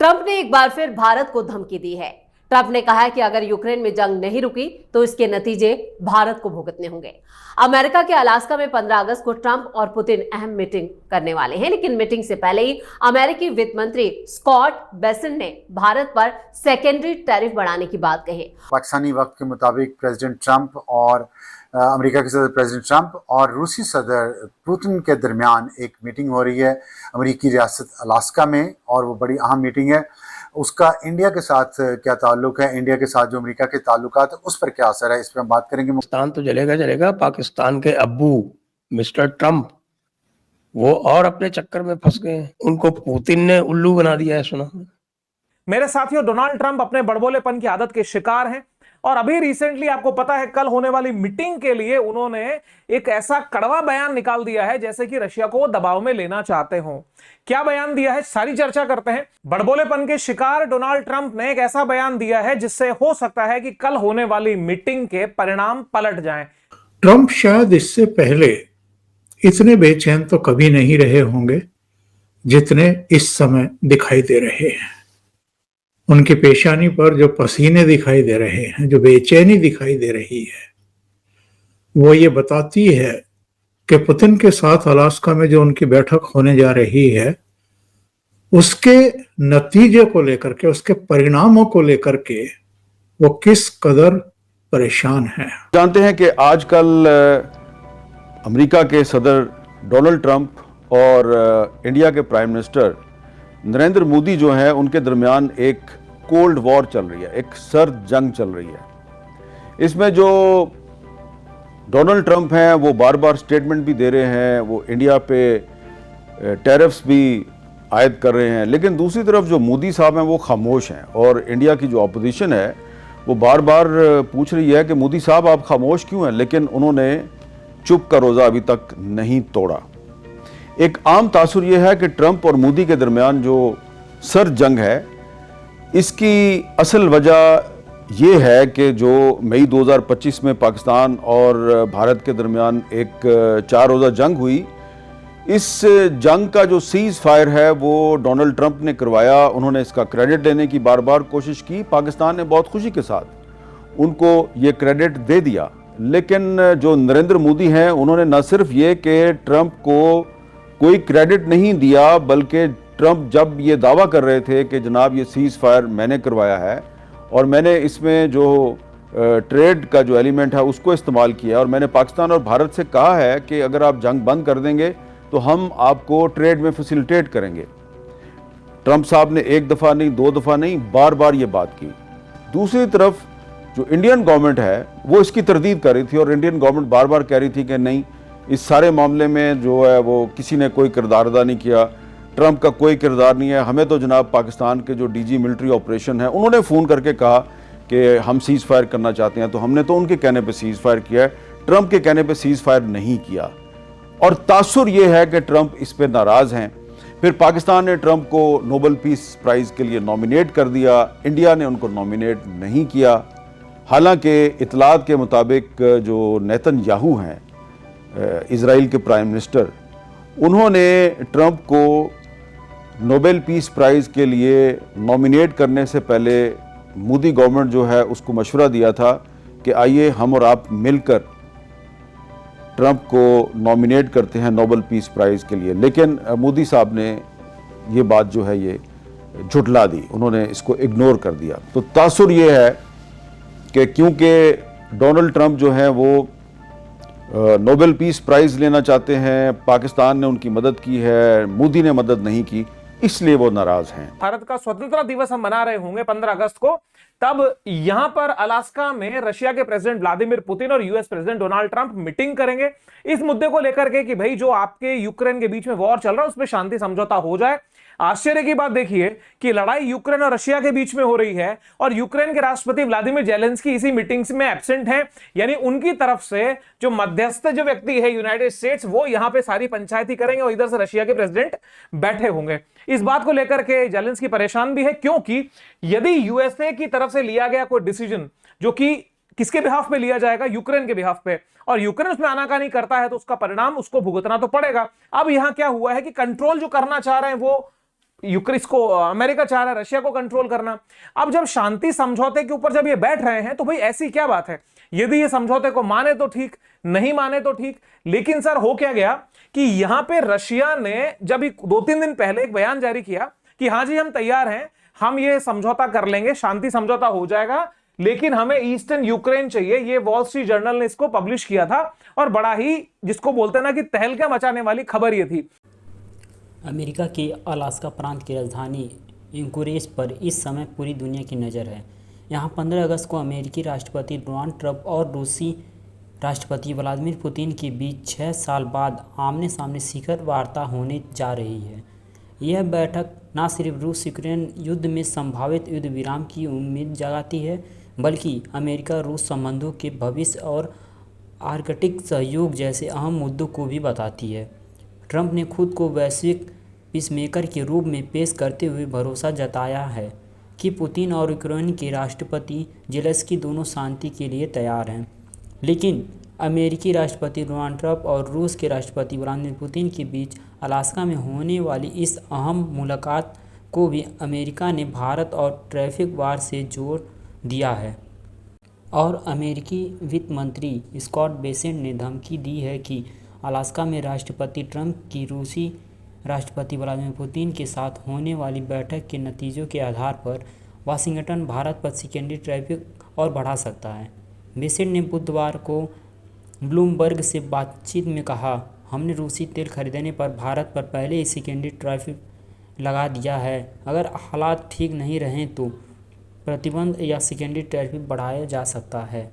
Trump ने एक बार फिर भारत को धमकी दी है। ट्रंप ने कहा है कि अगर यूक्रेन में जंग नहीं रुकी तो इसके नतीजे भारत को भुगतने होंगे। अमेरिका के अलास्का में 15 अगस्त को ट्रंप और पुतिन अहम मीटिंग करने वाले हैं, लेकिन मीटिंग से पहले ही अमेरिकी वित्त मंत्री स्कॉट बेसेंट ने भारत पर सेकेंडरी टैरिफ बढ़ाने की बात कही। पाकिस्तानी वक्त के मुताबिक प्रेसिडेंट ट्रंप और अमेरिका के सदर प्रेसिडेंट ट्रंप और रूसी सदर पुतिन के दरमियान एक मीटिंग हो रही है अमेरिकी रियासत अलास्का में, और वो बड़ी अहम मीटिंग है। उसका इंडिया के साथ क्या ताल्लुक है, इंडिया के साथ जो अमेरिका के ताल्लुकात है उस पर क्या असर है, इस पर हम बात करेंगे। पाकिस्तान तो जलेगा। पाकिस्तान के अब्बू मिस्टर ट्रंप वो और अपने चक्कर में फंस गए हैं। उनको पुतिन ने उल्लू बना दिया है। सुना मेरे साथियों, डोनाल्ड ट्रंप अपने बड़बोलेपन की आदत के शिकार हैं और अभी रिसेंटली आपको पता है कल होने वाली मीटिंग के लिए उन्होंने एक ऐसा कड़वा बयान निकाल दिया है जैसे कि रशिया को दबाव में लेना चाहते हो। क्या बयान दिया है, सारी चर्चा करते हैं। बड़बोलेपन के शिकार डोनाल्ड ट्रंप ने एक ऐसा बयान दिया है जिससे हो सकता है कि कल होने वाली मीटिंग के परिणाम पलट जाएं। ट्रंप शायद इससे पहले इतने बेचैन तो कभी नहीं रहे होंगे जितने इस समय दिखाई दे रहे हैं। उनकी पेशानी पर जो पसीने दिखाई दे रहे हैं, जो बेचैनी दिखाई दे रही है, वो ये बताती है कि पुतिन के साथ अलास्का में जो उनकी बैठक होने जा रही है उसके नतीजे को लेकर के, उसके परिणामों को लेकर के वो किस कदर परेशान है। जानते हैं कि आजकल अमेरिका के सदर डोनाल्ड ट्रंप और इंडिया के प्राइम मिनिस्टर नरेंद्र मोदी जो है उनके दरमियान एक कोल्ड वॉर चल रही है, एक सर्द जंग चल रही है। इसमें जो डोनाल्ड ट्रंप हैं वो बार बार स्टेटमेंट भी दे रहे हैं, वो इंडिया पे टैरिफ्स भी आयद कर रहे हैं, लेकिन दूसरी तरफ जो मोदी साहब हैं वो खामोश हैं और इंडिया की जो अपोजिशन है वो बार बार पूछ रही है कि मोदी साहब आप खामोश क्यों हैं, लेकिन उन्होंने चुप का रोज़ा अभी तक नहीं तोड़ा। एक आम तासुर यह है कि ट्रंप और मोदी के दरमियान जो सर्द जंग है इसकी असल वजह यह है कि जो मई 2025 में पाकिस्तान और भारत के दरमियान एक 4 रोज़ा जंग हुई, इस जंग का जो सीज़ फायर है वो डोनाल्ड ट्रंप ने करवाया। उन्होंने इसका क्रेडिट लेने की बार बार कोशिश की। पाकिस्तान ने बहुत खुशी के साथ उनको ये क्रेडिट दे दिया, लेकिन जो नरेंद्र मोदी हैं उन्होंने न सिर्फ ये कि ट्रंप को कोई क्रेडिट नहीं दिया, बल्कि ट्रंप जब ये दावा कर रहे थे कि जनाब ये सीज़ फायर मैंने करवाया है और मैंने इसमें जो ट्रेड का जो एलिमेंट है उसको इस्तेमाल किया और मैंने पाकिस्तान और भारत से कहा है कि अगर आप जंग बंद कर देंगे तो हम आपको ट्रेड में फैसिलिटेट करेंगे। ट्रंप साहब ने एक दफ़ा नहीं, 2 दफ़ा नहीं, बार बार ये बात की। दूसरी तरफ जो इंडियन गवर्नमेंट है वो इसकी तरदीद कर रही थी और इंडियन गवर्नमेंट बार बार कह रही थी कि नहीं, इस सारे मामले में जो है वो किसी ने कोई किरदार अदा नहीं किया, ट्रंप का कोई किरदार नहीं है। हमें तो जनाब पाकिस्तान के जो डीजी मिलिट्री ऑपरेशन है उन्होंने फ़ोन करके कहा कि हम सीज़ फायर करना चाहते हैं, तो हमने तो उनके कहने पे सीज़ फायर किया है, ट्रंप के कहने पे सीज़ फायर नहीं किया। और तासुर ये है कि ट्रंप इस पर नाराज़ हैं। फिर पाकिस्तान ने ट्रंप को नोबेल पीस प्राइज़ के लिए नॉमिनेट कर दिया, इंडिया ने उनको नॉमिनेट नहीं किया। हालांकि इतलात के मुताबिक जो नेतन्याहू हैं इज़राइल के प्राइम मिनिस्टर, उन्होंने ट्रंप को नोबेल पीस प्राइज़ के लिए नॉमिनेट करने से पहले मोदी गवर्नमेंट जो है उसको मशवरा दिया था कि आइए हम और आप मिलकर ट्रंप को नॉमिनेट करते हैं नोबेल पीस प्राइज़ के लिए, लेकिन मोदी साहब ने ये बात जो है ये झुटला दी, उन्होंने इसको इग्नोर कर दिया। तो तासुर ये है कि क्योंकि डोनाल्ड ट्रंप जो है वो नोबेल पीस प्राइज़ लेना चाहते हैं, पाकिस्तान ने उनकी मदद की है, मोदी ने मदद नहीं की, इसलिए वो नाराज हैं। भारत का स्वतंत्रता दिवस हम मना रहे होंगे 15 अगस्त को, तब यहां पर अलास्का में रशिया के प्रेसिडेंट व्लादिमीर पुतिन और US president Donald Trump meeting करेंगे इस मुद्दे को लेकर के कि भाई जो आपके यूक्रेन के बीच में वॉर चल रहा है उसमें शांति समझौता हो जाए। आश्चर्य की बात देखिए कि लड़ाई यूक्रेन और रशिया के बीच में हो रही है और यूक्रेन के राष्ट्रपति व्लादिमीर जेलेंस्की इसी मीटिंग्स में एब्सेंट हैं, यानी उनकी तरफ से जो मध्यस्थ जो व्यक्ति है यूनाइटेड स्टेट्स, वो यहां पे सारी पंचायती करेंगे और इधर से रशिया के प्रेसिडेंट बैठे होंगे। इस बात को लेकर के जेलेंस्की परेशान भी है, क्योंकि यदि यूएसए की तरफ से लिया गया कोई डिसीजन जो कि किसके बिहाफ पे लिया जाएगा, यूक्रेन के बिहाफ पे, और यूक्रेन उसमें आनाकानी करता है तो उसका परिणाम उसको भुगतना तो पड़ेगा। अब यहां क्या हुआ है कि कंट्रोल जो करना चाह रहे हैं वो इसको अमेरिका चाह रहा है रशिया को कंट्रोल करना। अब जब शांति समझौते के ऊपर जब ये बैठ रहे हैं तो भाई ऐसी क्या बात है, यदि ये समझौते को माने तो ठीक, नहीं माने तो ठीक। लेकिन सर हो क्या गया कि यहां पे रशिया ने जब 2-3 दिन पहले एक बयान जारी किया कि हाँ जी हम तैयार हैं, हम ये समझौता कर लेंगे, शांति समझौता हो जाएगा, लेकिन हमें ईस्टर्न यूक्रेन चाहिए। ये वॉल स्ट्रीट जर्नल ने इसको पब्लिश किया था और बड़ा ही जिसको बोलते हैं ना कि तहलका मचाने वाली खबर ये थी। अमेरिका के अलास्का प्रांत की राजधानी एंकोरेज पर इस समय पूरी दुनिया की नज़र है। यहाँ 15 अगस्त को अमेरिकी राष्ट्रपति डोनाल्ड ट्रंप और रूसी राष्ट्रपति व्लादिमीर पुतिन के बीच 6 साल बाद आमने सामने शिखर वार्ता होने जा रही है। यह बैठक न सिर्फ रूस यूक्रेन युद्ध में संभावित युद्ध विराम की उम्मीद जगाती है, बल्कि अमेरिका रूस संबंधों के भविष्य और आर्कटिक सहयोग जैसे अहम मुद्दों को भी बताती है। ट्रंप ने खुद को वैश्विक पीसमेकर के रूप में पेश करते हुए भरोसा जताया है कि पुतिन और यूक्रेन के राष्ट्रपति ज़ेलेंस्की दोनों शांति के लिए तैयार हैं। लेकिन अमेरिकी राष्ट्रपति डोनाल्ड ट्रंप और रूस के राष्ट्रपति व्लादिमीर पुतिन के बीच अलास्का में होने वाली इस अहम मुलाकात को भी अमेरिका ने भारत और ट्रैफिक वार से जोड़ दिया है। और अमेरिकी वित्त मंत्री स्कॉट बेसेंट ने धमकी दी है कि अलास्का में राष्ट्रपति ट्रंप की रूसी राष्ट्रपति व्लादिमीर पुतिन के साथ होने वाली बैठक के नतीजों के आधार पर वाशिंगटन भारत पर सेकेंडरी टैरिफ और बढ़ा सकता है। बेसेंट ने बुधवार को ब्लूमबर्ग से बातचीत में कहा, हमने रूसी तेल खरीदने पर भारत पर पहले ही सेकेंडरी टैरिफ लगा दिया है। अगर हालात ठीक नहीं रहें तो प्रतिबंध या सेकेंडरी टैरिफ बढ़ाया जा सकता है।